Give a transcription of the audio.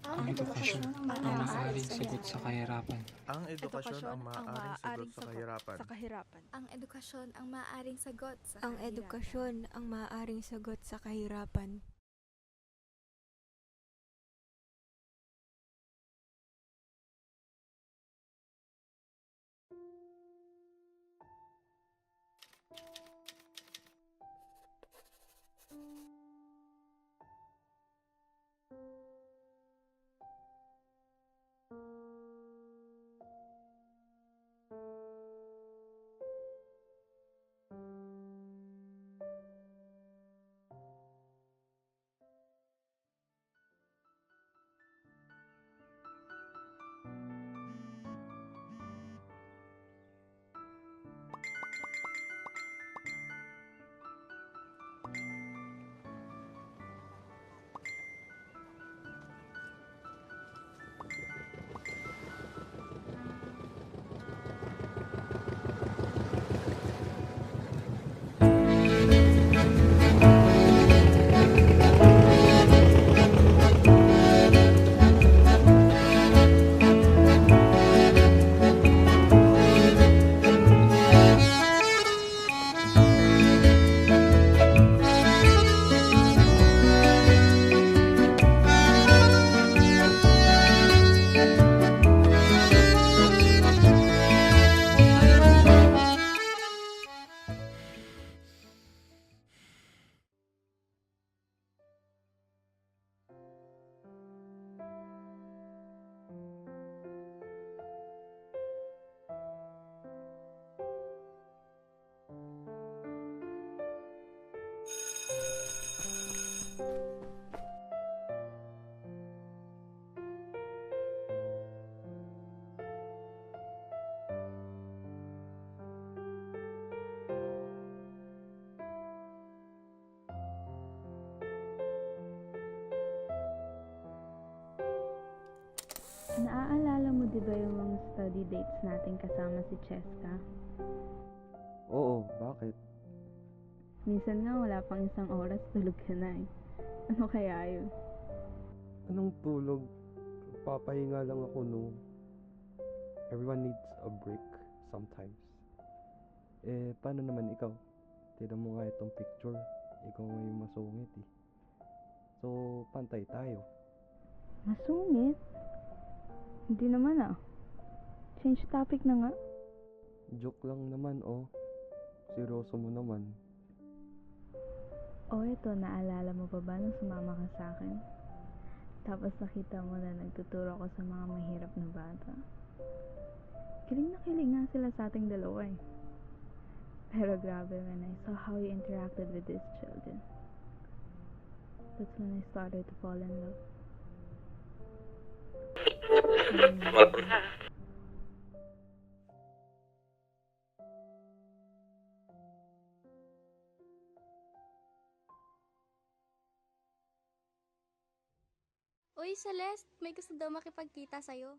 Ang edukasyon ang maaaring sagot sa kahirapan. Ang edukasyon ang maaaring sagot sa kahirapan. Ang edukasyon ang maaaring sagot sa Ang edukasyon ang maaaring sagot sa kahirapan. Naaalala mo di ba yung mga study dates natin kasama si Cheska? Oo, bakit? Minsan nga wala pang isang oras tulog ka na eh. Ano kaya yun? Anong tulog? Papahinga lang ako, no? Everyone needs a break sometimes. Paano naman ikaw? Tignan mo nga itong picture. Ikaw nga yung masungit eh. So, pantay tayo. Masungit? Hindi naman ah. Change topic na nga. Joke lang naman, oh. Seryoso mo naman. O eto, naalala mo pa ba nung sumama ka sa akin? Tapos nakita mo na nagtuturo ko sa mga mahirap na bata. Kiling na kiling nga sila sa ating dalawa eh. Pero grabe when I saw how you interacted with these children. That's when I started to fall in love. Uy, Celeste, may gusto daw makipagkita sa'yo.